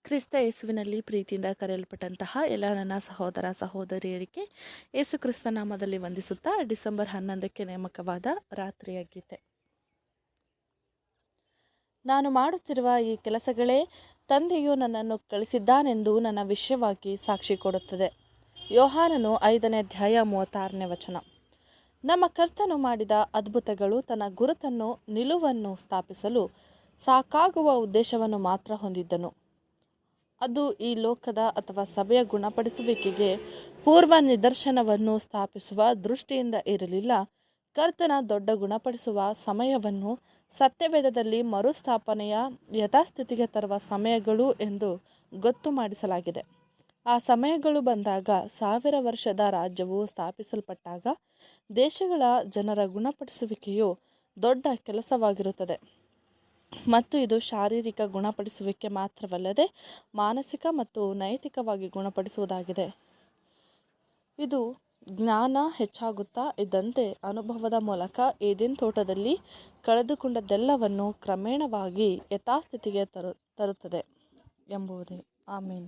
ಕ್ರಿಸ್ತ ಯೇಸುವಿನಲ್ಲಿ ಪ್ರೀತಿಯಿಂದ ಕರೆಯಲ್ಪಟ್ಟಂತಹ ಎಲ್ಲ ನನ್ನ ಸಹೋದರ ಸಹೋದರಿಯರಿಗೆ ಯೇಸು ಕ್ರಿಸ್ತ ನಾಮದಲ್ಲಿ ವಂದಿಸುತ್ತಾ ಡಿಸೆಂಬರ್ 11ಕ್ಕೆ ನೇಮಕವಾದ ರಾತ್ರಿಯ ಗೀತೆ. ನಾನು ಮಾಡುತ್ತಿರುವ ಈ ಕೆಲಸಗಳೇ ತಂದೆಯು ನನ್ನನ್ನು ಕಳಿಸಿದ್ದಾನೆಂದು ನನ್ನ ವಿಷಯವಾಗಿ ಸಾಕ್ಷಿ ಕೊಡುತ್ತದೆ. ಯೋಹಾನನು 5ನೇ ಅಧ್ಯಾಯ 36ನೇ ವಚನ. ನಮ್ಮ ಕರ್ತನು ಮಾಡಿದ ಅದ್ಭುತಗಳು ತನ್ನ ಗುರುತನ್ನು ನಿಲುವನ್ನು ಸ್ಥಾಪಿಸಲು ಸಾಕಾಗುವ ಉದ್ದೇಶವನ್ನು ಮಾತ್ರ ಹೊಂದಿದ್ದನು. ಅದು ಈ ಲೋಕದ ಅಥವಾ ಸಭೆಯ ಗುಣಪಡಿಸುವಿಕೆಗೆ ಪೂರ್ವ ನಿದರ್ಶನವನ್ನು ಸ್ಥಾಪಿಸುವ ದೃಷ್ಟಿಯಿಂದ ಇರಲಿಲ್ಲ. ಕರ್ತನ ದೊಡ್ಡ ಗುಣಪಡಿಸುವ ಸಮಯವನ್ನು ಸತ್ಯವೇದದಲ್ಲಿ ಮರುಸ್ಥಾಪನೆಯ ಯಥಾಸ್ಥಿತಿಗೆ ತರುವ ಸಮಯಗಳು ಎಂದು ಗೊತ್ತು ಮಾಡಿಸಲಾಗಿದೆ. ಆ ಸಮಯಗಳು ಬಂದಾಗ 1000 ವರ್ಷದ ರಾಜ್ಯವು ಸ್ಥಾಪಿಸಲ್ಪಟ್ಟಾಗ ದೇಶಗಳ ಜನರ ಗುಣಪಡಿಸುವಿಕೆಯು ದೊಡ್ಡ ಕೆಲಸವಾಗಿರುತ್ತದೆ. ಮತ್ತು ಇದು ಶಾರೀರಿಕ ಗುಣಪಡಿಸುವಿಕೆ ಮಾತ್ರವಲ್ಲದೆ ಮಾನಸಿಕ ಮತ್ತು ನೈತಿಕವಾಗಿ ಗುಣಪಡಿಸುವುದಾಗಿದೆ. ಇದು ಜ್ಞಾನ ಹೆಚ್ಚಾಗುತ್ತಾ ಇದ್ದಂತೆ ಅನುಭವದ ಮೂಲಕ ಏದೆನ್ ತೋಟದಲ್ಲಿ ಕಳೆದುಕೊಂಡದ್ದೆಲ್ಲವನ್ನು ಕ್ರಮೇಣವಾಗಿ ಯಥಾಸ್ಥಿತಿಗೆ ತರುತ್ತದೆ ಎಂಬುದೇ. ಆಮೇನ್.